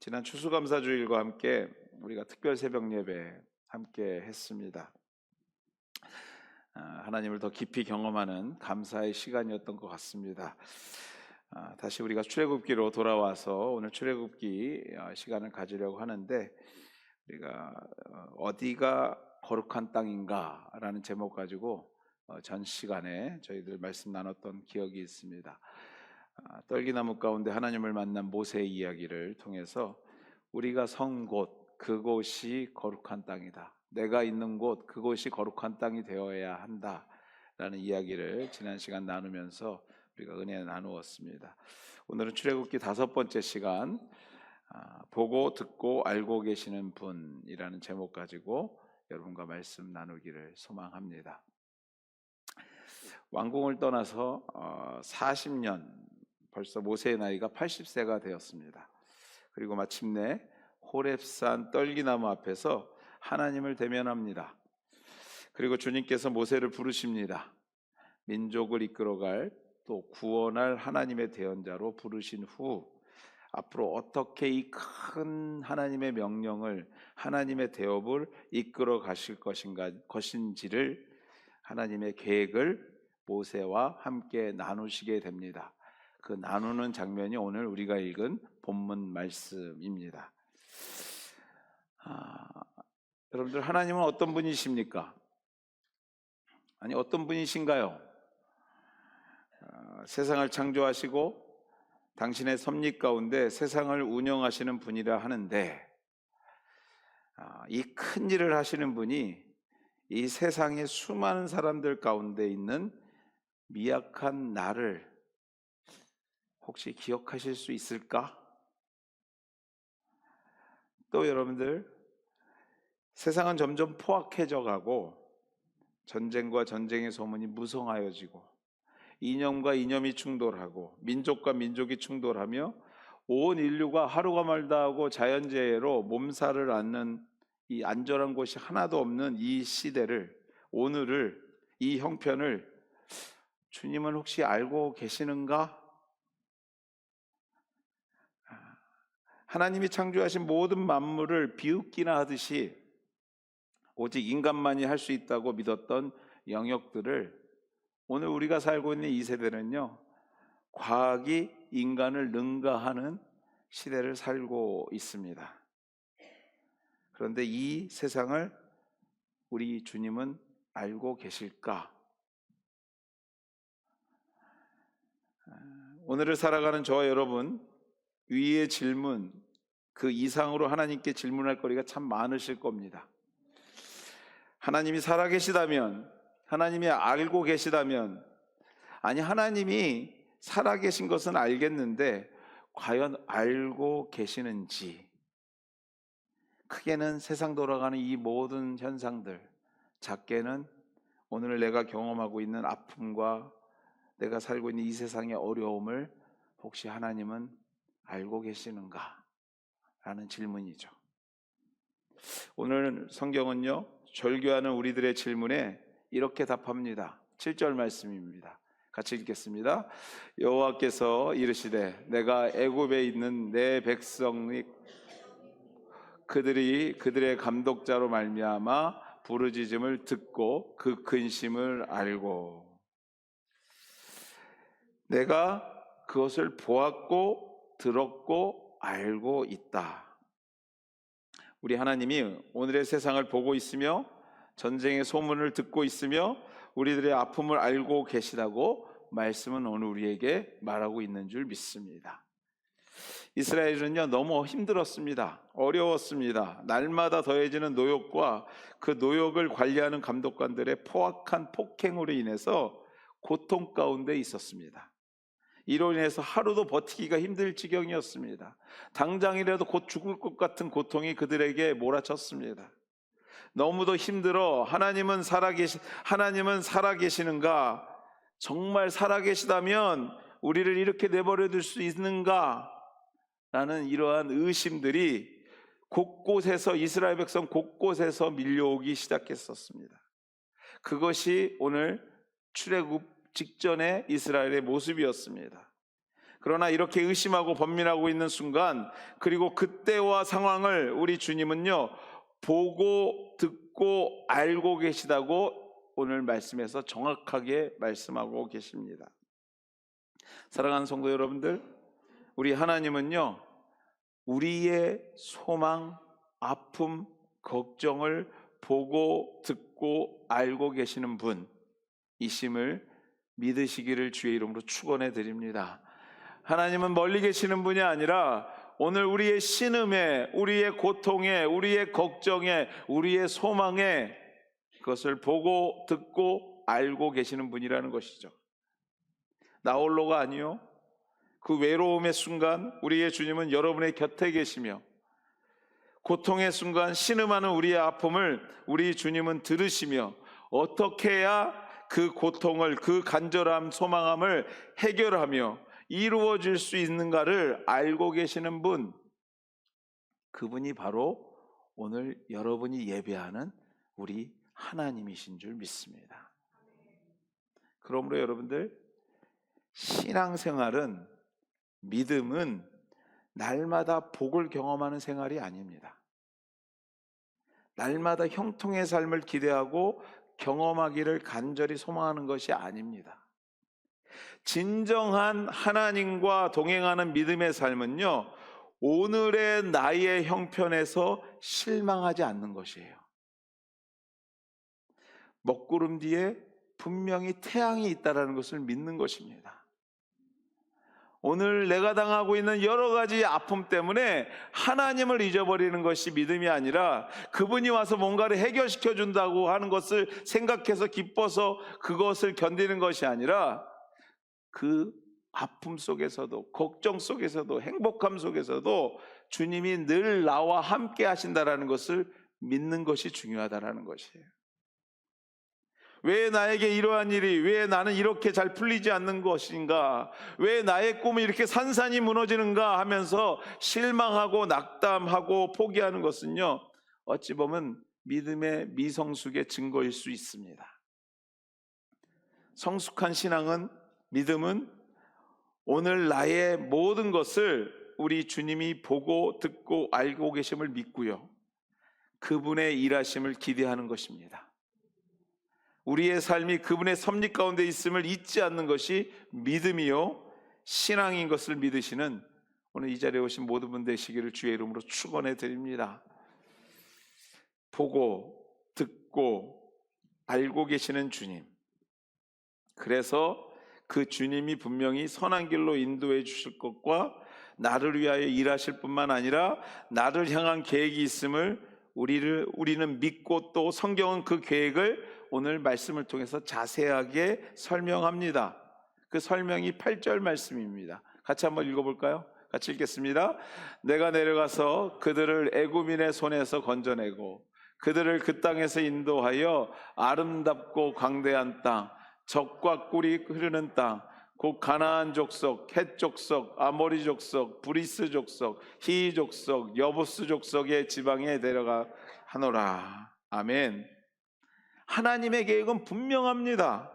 지난 추수감사주일과 함께 우리가 특별 새벽 예배 함께 했습니다. 하나님을 더 깊이 경험하는 감사의 시간이었던 것 같습니다. 다시 우리가 출애굽기로 돌아와서 오늘 출애굽기 시간을 가지려고 하는데, 우리가 어디가 거룩한 땅인가 라는 제목 가지고 전 시간에 저희들 말씀 나눴던 기억이 있습니다. 떨기나무 가운데 하나님을 만난 모세의 이야기를 통해서 우리가 선 곳, 그곳이 거룩한 땅이다, 내가 있는 곳, 그곳이 거룩한 땅이 되어야 한다라는 이야기를 지난 시간 나누면서 우리가 은혜 나누었습니다. 오늘은 출애굽기 5번째 시간, 보고 듣고 알고 계시는 분이라는 제목 가지고 여러분과 말씀 나누기를 소망합니다. 왕궁을 떠나서 40년, 벌써 모세의 나이가 80세가 되었습니다. 그리고 마침내 호렙산 떨기나무 앞에서 하나님을 대면합니다. 그리고 주님께서 모세를 부르십니다. 민족을 이끌어갈, 또 구원할 하나님의 대언자로 부르신 후 앞으로 어떻게 이 큰 하나님의 명령을, 하나님의 대업을 이끌어 가실 것인지를, 하나님의 계획을 모세와 함께 나누시게 됩니다. 그 나누는 장면이 오늘 우리가 읽은 본문 말씀입니다. 여러분들, 하나님은 어떤 분이십니까? 아니, 어떤 분이신가요? 세상을 창조하시고 당신의 섭리 가운데 세상을 운영하시는 분이라 하는데, 이 큰 일을 하시는 분이 이 세상의 수많은 사람들 가운데 있는 미약한 나를 혹시 기억하실 수 있을까? 또 여러분들, 세상은 점점 포악해져 가고 전쟁과 전쟁의 소문이 무성하여지고 이념과 이념이 충돌하고 민족과 민족이 충돌하며 온 인류가 하루가 멀다 하고 자연재해로 몸살을 앓는 이 안전한 곳이 하나도 없는 이 시대를, 오늘을, 이 형편을 주님은 혹시 알고 계시는가? 하나님이 창조하신 모든 만물을 비웃기나 하듯이 오직 인간만이 할 수 있다고 믿었던 영역들을 오늘 우리가 살고 있는 이 세대는요, 과학이 인간을 능가하는 시대를 살고 있습니다. 그런데 이 세상을 우리 주님은 알고 계실까? 오늘을 살아가는 저와 여러분, 위의 질문, 그 이상으로 하나님께 질문할 거리가 참 많으실 겁니다. 하나님이 살아계시다면, 하나님이 알고 계시다면, 아니 하나님이 살아계신 것은 알겠는데 과연 알고 계시는지, 크게는 세상 돌아가는 이 모든 현상들, 작게는 오늘 내가 경험하고 있는 아픔과 내가 살고 있는 이 세상의 어려움을 혹시 하나님은 알고 계시는가? 라는 질문이죠. 오늘 성경은요, 절규하는 우리들의 질문에 이렇게 답합니다. 7절 말씀입니다. 같이 읽겠습니다. 여호와께서 이르시되 내가 애굽에 있는 내 백성이 그들이 그들의 감독자로 말미암아 부르짖음을 듣고 그 근심을 알고, 내가 그것을 보았고 들었고 알고 있다. 우리 하나님이 오늘의 세상을 보고 있으며 전쟁의 소문을 듣고 있으며 우리들의 아픔을 알고 계시다고 말씀은 오늘 우리에게 말하고 있는 줄 믿습니다. 이스라엘은요, 너무 힘들었습니다. 어려웠습니다. 날마다 더해지는 노역과 그 노역을 관리하는 감독관들의 포악한 폭행으로 인해서 고통 가운데 있었습니다. 이로 인해서 하루도 버티기가 힘들 지경이었습니다. 당장이라도 곧 죽을 것 같은 고통이 그들에게 몰아쳤습니다. 너무도 힘들어 하나님은 살아계시는가? 정말 살아계시다면 우리를 이렇게 내버려 둘 수 있는가? 라는 이러한 의심들이 곳곳에서, 이스라엘 백성 곳곳에서 밀려오기 시작했었습니다. 그것이 오늘 출애굽 직전의 이스라엘의 모습이었습니다. 그러나 이렇게 의심하고 번민하고 있는 순간, 그리고 그때와 상황을 우리 주님은요, 보고 듣고 알고 계시다고 오늘 말씀에서 정확하게 말씀하고 계십니다. 사랑하는 성도 여러분들, 우리 하나님은요, 우리의 소망, 아픔, 걱정을 보고 듣고 알고 계시는 분이심을 믿으시기를 주의 이름으로 축원해 드립니다. 하나님은 멀리 계시는 분이 아니라 오늘 우리의 신음에, 우리의 고통에, 우리의 걱정에, 우리의 소망에 그것을 보고 듣고 알고 계시는 분이라는 것이죠. 나 홀로가 아니요, 그 외로움의 순간 우리의 주님은 여러분의 곁에 계시며, 고통의 순간 신음하는 우리의 아픔을 우리 주님은 들으시며, 어떻게 해야 그 고통을, 그 간절함, 소망함을 해결하며 이루어질 수 있는가를 알고 계시는 분, 그분이 바로 오늘 여러분이 예배하는 우리 하나님이신 줄 믿습니다. 그러므로 여러분들, 신앙생활은, 믿음은 날마다 복을 경험하는 생활이 아닙니다. 날마다 형통의 삶을 기대하고 경험하기를 간절히 소망하는 것이 아닙니다. 진정한 하나님과 동행하는 믿음의 삶은요, 오늘의 나의 형편에서 실망하지 않는 것이에요. 먹구름 뒤에 분명히 태양이 있다는 것을 믿는 것입니다. 오늘 내가 당하고 있는 여러 가지 아픔 때문에 하나님을 잊어버리는 것이 믿음이 아니라, 그분이 와서 뭔가를 해결시켜 준다고 하는 것을 생각해서 기뻐서 그것을 견디는 것이 아니라, 그 아픔 속에서도, 걱정 속에서도, 행복함 속에서도 주님이 늘 나와 함께 하신다라는 것을 믿는 것이 중요하다라는 것이에요. 왜 나에게 이러한 일이, 왜 나는 이렇게 잘 풀리지 않는 것인가, 왜 나의 꿈이 이렇게 산산이 무너지는가 하면서 실망하고 낙담하고 포기하는 것은요, 어찌 보면 믿음의 미성숙의 증거일 수 있습니다. 성숙한 신앙은, 믿음은 오늘 나의 모든 것을 우리 주님이 보고 듣고 알고 계심을 믿고요, 그분의 일하심을 기대하는 것입니다. 우리의 삶이 그분의 섭리 가운데 있음을 잊지 않는 것이 믿음이요, 신앙인 것을 믿으시는 오늘 이 자리에 오신 모든 분 되시기를 주의 이름으로 축원해 드립니다. 보고 듣고 알고 계시는 주님, 그래서 그 주님이 분명히 선한 길로 인도해 주실 것과 나를 위하여 일하실 뿐만 아니라 나를 향한 계획이 있음을 우리는 믿고, 또 성경은 그 계획을 오늘 말씀을 통해서 자세하게 설명합니다. 그 설명이 8절 말씀입니다. 같이 한번 읽어볼까요? 같이 읽겠습니다. 내가 내려가서 그들을 애굽인의 손에서 건져내고 그들을 그 땅에서 인도하여 아름답고 광대한 땅, 젖과 꿀이 흐르는 땅, 곧 가나안 족속, 헷 족속, 아모리 족속, 브리스 족속, 히 족속, 여부스 족속의 지방에 데려가 하노라. 아멘. 하나님의 계획은 분명합니다.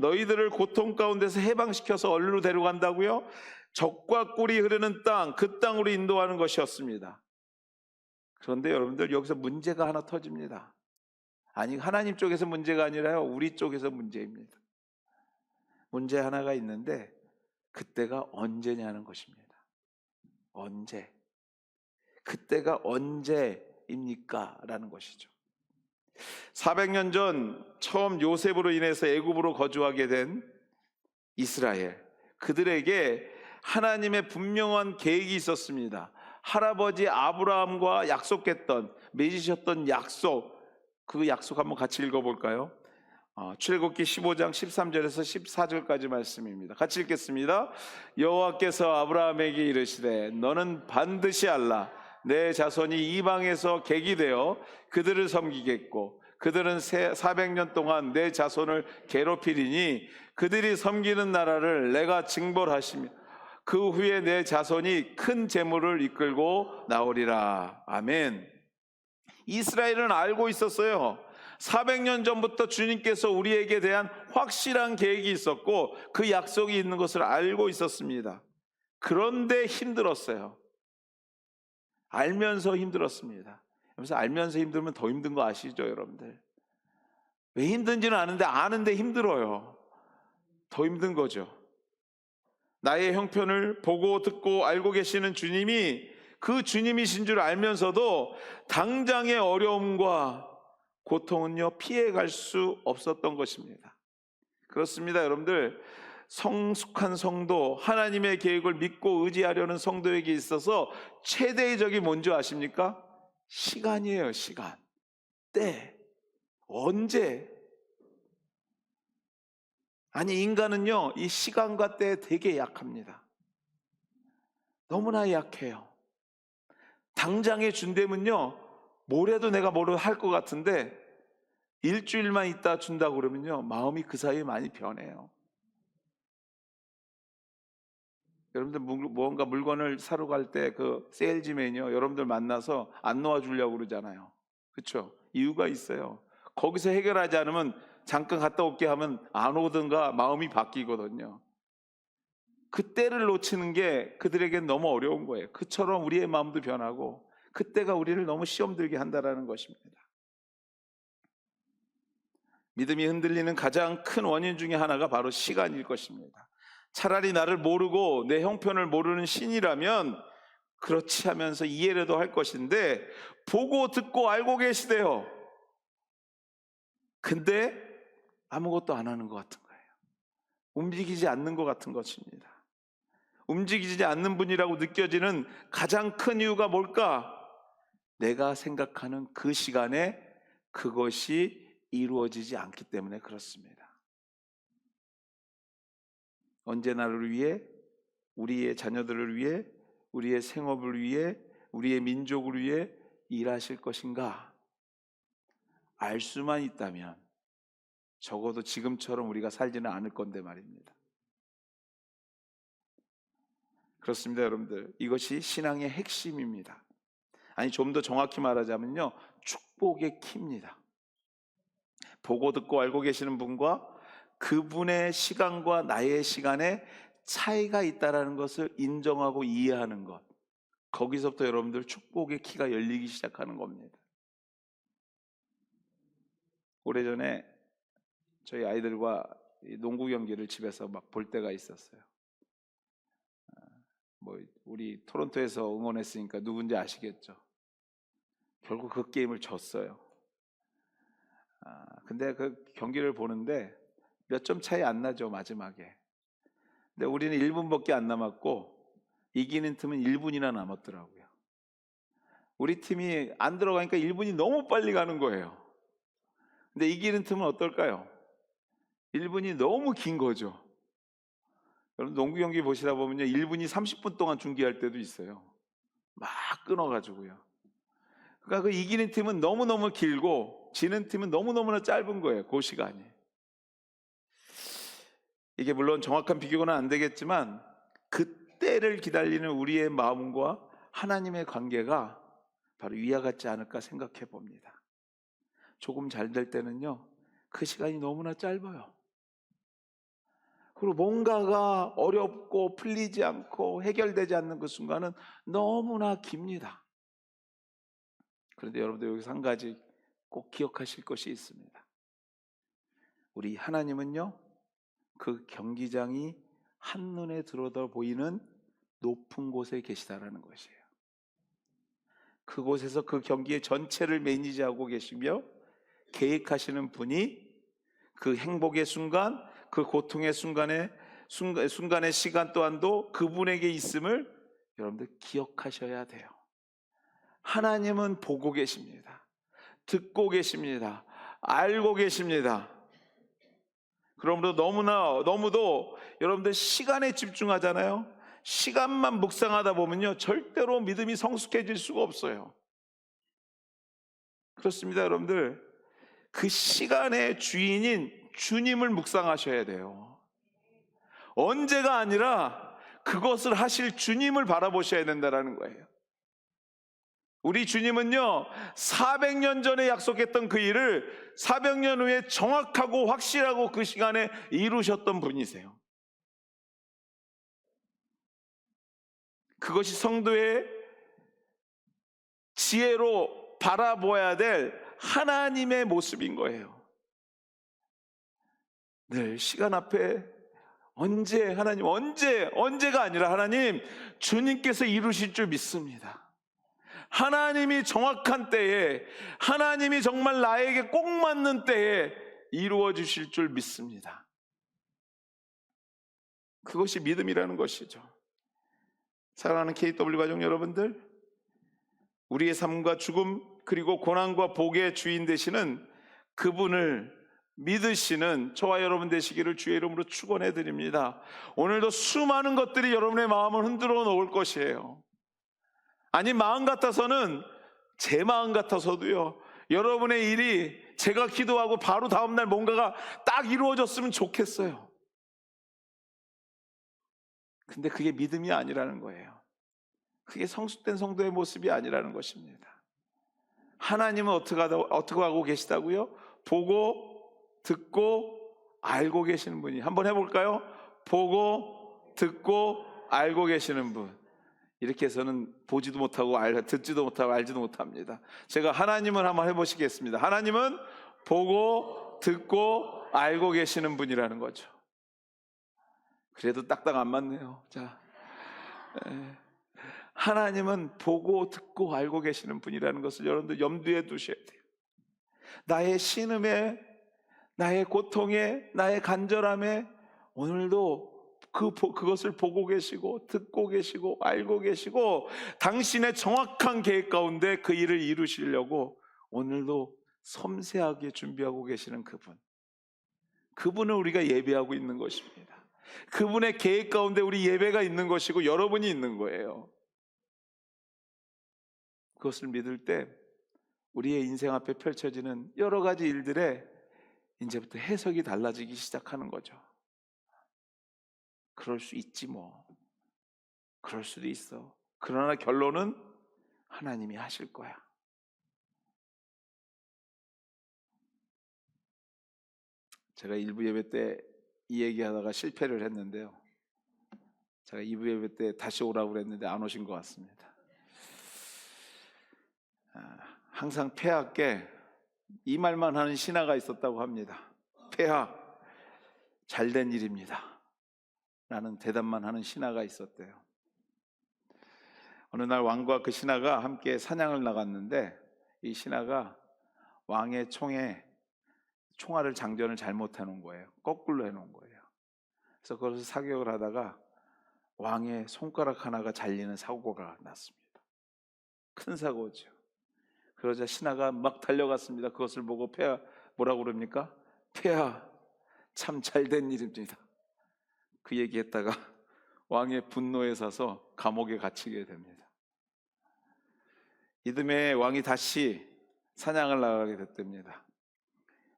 너희들을 고통 가운데서 해방시켜서 어디로 데려간다고요? 젖과 꿀이 흐르는 땅, 그 땅으로 인도하는 것이었습니다. 그런데 여러분들, 여기서 문제가 하나 터집니다. 아니, 하나님 쪽에서 문제가 아니라요, 우리 쪽에서 문제입니다. 문제 하나가 있는데, 그때가 언제냐는 것입니다. 언제? 그때가 언제입니까? 라는 것이죠. 400년 전 처음 요셉으로 인해서 애굽으로 거주하게 된 이스라엘, 그들에게 하나님의 분명한 계획이 있었습니다. 할아버지 아브라함과 약속했던, 맺으셨던 약속, 그 약속 한번 같이 읽어볼까요? 출애굽기 15장 13절에서 14절까지 말씀입니다. 같이 읽겠습니다. 여호와께서 아브라함에게 이르시되 너는 반드시 알라. 내 자손이 이방에서 객이 되어 그들을 섬기겠고 그들은 400년 동안 내 자손을 괴롭히리니 그들이 섬기는 나라를 내가 징벌하시며 그 후에 내 자손이 큰 재물을 이끌고 나오리라. 아멘. 이스라엘은 알고 있었어요. 400년 전부터 주님께서 우리에게 대한 확실한 계획이 있었고 그 약속이 있는 것을 알고 있었습니다. 그런데 힘들었어요. 알면서 힘들었습니다. 그래서 알면서 힘들면 더 힘든 거 아시죠, 여러분들? 왜 힘든지는 아는데 힘들어요. 더 힘든 거죠. 나의 형편을 보고 듣고 알고 계시는 주님이 그 주님이신 줄 알면서도 당장의 어려움과 고통은요, 피해갈 수 없었던 것입니다. 그렇습니다, 여러분들. 성숙한 성도, 하나님의 계획을 믿고 의지하려는 성도에게 있어서 최대의 적이 뭔지 아십니까? 시간이에요. 시간, 때, 언제. 아니, 인간은요, 이 시간과 때에 되게 약합니다. 너무나 약해요. 당장에 준다면요, 모레도 내가 뭐를 할 것 같은데 일주일만 있다 준다고 그러면요, 마음이 그 사이에 많이 변해요. 여러분들 무언가 물건을 사러 갈 때 그 세일즈맨이요, 여러분들 만나서 안 놓아주려고 그러잖아요. 그렇죠? 이유가 있어요. 거기서 해결하지 않으면 잠깐 갔다 올게 하면 안 오든가 마음이 바뀌거든요. 그때를 놓치는 게 그들에겐 너무 어려운 거예요. 그처럼 우리의 마음도 변하고 그때가 우리를 너무 시험 들게 한다는 것입니다. 믿음이 흔들리는 가장 큰 원인 중에 하나가 바로 시간일 것입니다. 차라리 나를 모르고 내 형편을 모르는 신이라면 그렇지 하면서 이해라도 할 것인데, 보고 듣고 알고 계시대요. 근데 아무것도 안 하는 것 같은 거예요. 움직이지 않는 것 같은 것입니다. 움직이지 않는 분이라고 느껴지는 가장 큰 이유가 뭘까? 내가 생각하는 그 시간에 그것이 이루어지지 않기 때문에 그렇습니다. 언제 나를 위해, 우리의 자녀들을 위해, 우리의 생업을 위해, 우리의 민족을 위해 일하실 것인가? 알 수만 있다면 적어도 지금처럼 우리가 살지는 않을 건데 말입니다. 그렇습니다, 여러분들. 이것이 신앙의 핵심입니다. 아니, 좀 더 정확히 말하자면요, 축복의 키입니다. 보고 듣고 알고 계시는 분과 그분의 시간과 나의 시간에 차이가 있다는 것을 인정하고 이해하는 것, 거기서부터 여러분들 축복의 키가 열리기 시작하는 겁니다. 오래전에 저희 아이들과 농구 경기를 집에서 막 볼 때가 있었어요. 우리 토론토에서 응원했으니까 누군지 아시겠죠? 결국 그 게임을 졌어요. 근데 그 경기를 보는데 몇 점 차이 안 나죠, 마지막에. 근데 우리는 1분밖에 안 남았고 이기는 팀은 1분이나 남았더라고요. 우리 팀이 안 들어가니까 1분이 너무 빨리 가는 거예요. 근데 이기는 팀은 어떨까요? 1분이 너무 긴 거죠. 여러분, 농구 경기 보시다 보면요, 1분이 30분 동안 중계할 때도 있어요. 막 끊어가지고요. 그러니까 그 이기는 팀은 너무너무 길고 지는 팀은 너무너무나 짧은 거예요, 그 시간이. 이게 물론 정확한 비교는 안 되겠지만 그때를 기다리는 우리의 마음과 하나님의 관계가 바로 위와 같지 않을까 생각해 봅니다. 조금 잘 될 때는요, 그 시간이 너무나 짧아요. 그리고 뭔가가 어렵고 풀리지 않고 해결되지 않는 그 순간은 너무나 깁니다. 그런데 여러분들, 여기서 한 가지 꼭 기억하실 것이 있습니다. 우리 하나님은요, 그 경기장이 한눈에 들어다 보이는 높은 곳에 계시다라는 것이에요. 그곳에서 그 경기의 전체를 매니지하고 계시며 계획하시는 분이 그 행복의 순간, 그 고통의 순간의 시간 또한도 그분에게 있음을 여러분들 기억하셔야 돼요. 하나님은 보고 계십니다. 듣고 계십니다. 알고 계십니다. 그러므로 너무도 여러분들 시간에 집중하잖아요. 시간만 묵상하다 보면요, 절대로 믿음이 성숙해질 수가 없어요. 그렇습니다, 여러분들. 그 시간의 주인인 주님을 묵상하셔야 돼요. 언제가 아니라 그것을 하실 주님을 바라보셔야 된다는 거예요. 우리 주님은요, 400년 전에 약속했던 그 일을 400년 후에 정확하고 확실하고 그 시간에 이루셨던 분이세요. 그것이 성도의 지혜로 바라보아야 될 하나님의 모습인 거예요. 늘 시간 앞에 언제 하나님, 언제가 아니라 하나님 주님께서 이루실 줄 믿습니다. 하나님이 정확한 때에, 하나님이 정말 나에게 꼭 맞는 때에 이루어 주실 줄 믿습니다. 그것이 믿음이라는 것이죠. 사랑하는 KW 가족 여러분들, 우리의 삶과 죽음 그리고 고난과 복의 주인 되시는 그분을 믿으시는 저와 여러분 되시기를 주의 이름으로 축원해 드립니다. 오늘도 수많은 것들이 여러분의 마음을 흔들어 놓을 것이에요. 아니, 마음 같아서는, 제 마음 같아서도요, 여러분의 일이 제가 기도하고 바로 다음날 뭔가가 딱 이루어졌으면 좋겠어요. 근데 그게 믿음이 아니라는 거예요. 그게 성숙된 성도의 모습이 아니라는 것입니다. 하나님은 어떻게 하고 계시다고요? 보고, 듣고, 알고 계시는 분이. 한번 해볼까요? 보고, 듣고, 알고 계시는 분. 이렇게 해서는 보지도 못하고 듣지도 못하고 알지도 못합니다. 제가 하나님은 한번 해보시겠습니다. 하나님은 보고, 듣고, 알고 계시는 분이라는 거죠. 그래도 딱딱 안 맞네요. 자, 하나님은 보고, 듣고, 알고 계시는 분이라는 것을 여러분들 염두에 두셔야 돼요. 나의 신음에, 나의 고통에, 나의 간절함에 오늘도 그것을 보고 계시고, 듣고 계시고, 알고 계시고, 당신의 정확한 계획 가운데 그 일을 이루시려고 오늘도 섬세하게 준비하고 계시는 그분을 우리가 예배하고 있는 것입니다. 그분의 계획 가운데 우리 예배가 있는 것이고 여러분이 있는 거예요. 그것을 믿을 때 우리의 인생 앞에 펼쳐지는 여러 가지 일들에 이제부터 해석이 달라지기 시작하는 거죠. 그럴 수 있지 뭐. 그럴 수도 있어. 그러나 결론은 하나님이 하실 거야. 제가 1부 예배 때 이 얘기하다가 실패를 했는데요. 제가 2부 예배 때 다시 오라고 그랬는데 안 오신 것 같습니다. 항상 폐하께 이 말만 하는 신하가 있었다고 합니다. 폐하, 잘된 일입니다 라는 대답만 하는 신하가 있었대요. 어느 날 왕과 그 신하가 함께 사냥을 나갔는데 이 신하가 왕의 총에 총알을 장전을 잘못 해놓은 거예요. 거꾸로 해놓은 거예요. 그래서 그것을 사격을 하다가 왕의 손가락 하나가 잘리는 사고가 났습니다. 큰 사고죠. 그러자 신하가 막 달려갔습니다. 그것을 보고 폐하, 뭐라고 그럽니까? 폐하, 참 잘된 일입니다. 그 얘기했다가 왕의 분노에 사서 감옥에 갇히게 됩니다. 이듬해 왕이 다시 사냥을 나가게 됐답니다.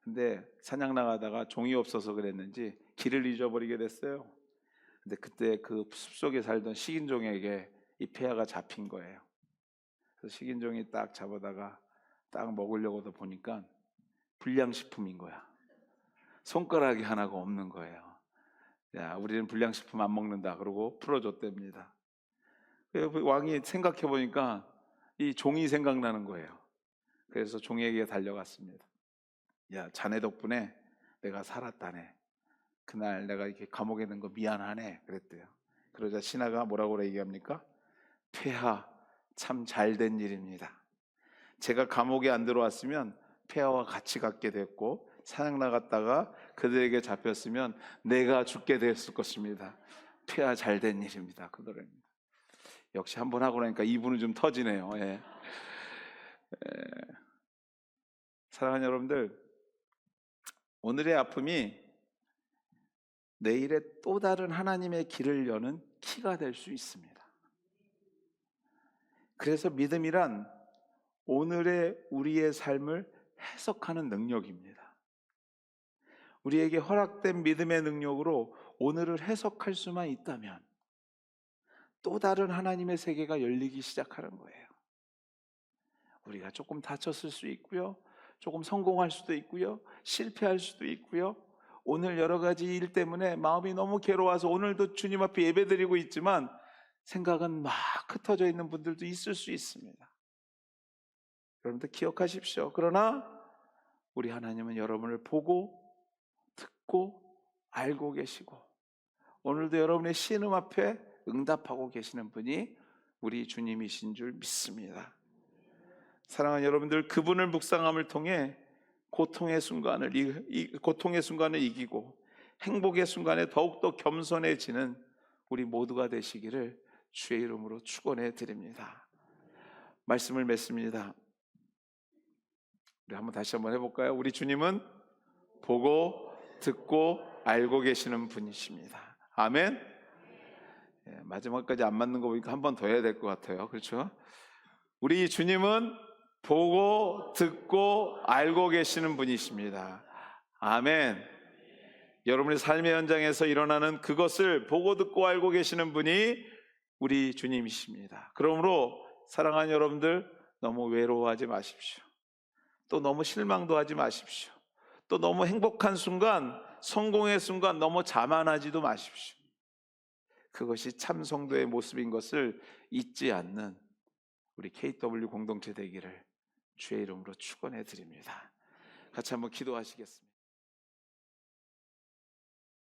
근데 사냥 나가다가 종이 없어서 그랬는지 길을 잊어버리게 됐어요. 근데 그때 그 숲속에 살던 식인종에게 이 폐하가 잡힌 거예요. 그래서 식인종이 딱 잡아다가 딱 먹으려고도 보니까 불량식품인 거야. 손가락이 하나가 없는 거예요. 야, 우리는 불량식품 안 먹는다 그러고 풀어줬답니다. 왕이 생각해 보니까 이 종이 생각나는 거예요. 그래서 종에게 달려갔습니다. 야, 자네 덕분에 내가 살았다네. 그날 내가 이렇게 감옥에 넣은 거 미안하네 그랬대요. 그러자 신하가 뭐라고 얘기합니까? 폐하, 참 잘된 일입니다. 제가 감옥에 안 들어왔으면 폐하와 같이 갔게 됐고 사냥 나갔다가 그들에게 잡혔으면 내가 죽게 됐을 것입니다. 폐하 잘된 일입니다. 그 노래입니다. 역시 한번 하고 나니까 이분은 좀 터지네요. 예. 사랑하는 여러분들, 오늘의 아픔이 내일의 또 다른 하나님의 길을 여는 키가 될 수 있습니다. 그래서 믿음이란 오늘의 우리의 삶을 해석하는 능력입니다. 우리에게 허락된 믿음의 능력으로 오늘을 해석할 수만 있다면 또 다른 하나님의 세계가 열리기 시작하는 거예요. 우리가 조금 다쳤을 수 있고요, 조금 성공할 수도 있고요, 실패할 수도 있고요, 오늘 여러 가지 일 때문에 마음이 너무 괴로워서 오늘도 주님 앞에 예배드리고 있지만 생각은 막 흩어져 있는 분들도 있을 수 있습니다. 여러분들 기억하십시오. 그러나 우리 하나님은 여러분을 보고 듣고 알고 계시고 오늘도 여러분의 신음 앞에 응답하고 계시는 분이 우리 주님이신 줄 믿습니다. 사랑하는 여러분들, 그분을 묵상함을 통해 고통의 순간을 이기고 행복의 순간에 더욱더 겸손해지는 우리 모두가 되시기를 주의 이름으로 축원해 드립니다. 말씀을 맺습니다. 우리 다시 한번 해볼까요? 우리 주님은 보고 듣고 알고 계시는 분이십니다. 아멘. 마지막까지 안 맞는 거 보니까 한 번 더 해야 될 것 같아요. 그렇죠? 우리 주님은 보고 듣고 알고 계시는 분이십니다. 아멘. 여러분의 삶의 현장에서 일어나는 그것을 보고 듣고 알고 계시는 분이 우리 주님이십니다. 그러므로 사랑하는 여러분들, 너무 외로워하지 마십시오. 또 너무 실망도 하지 마십시오. 또 너무 행복한 순간, 성공의 순간 너무 자만하지도 마십시오. 그것이 참 성도의 모습인 것을 잊지 않는 우리 KW 공동체 되기를 주의 이름으로 축원해 드립니다. 같이 한번 기도하시겠습니다.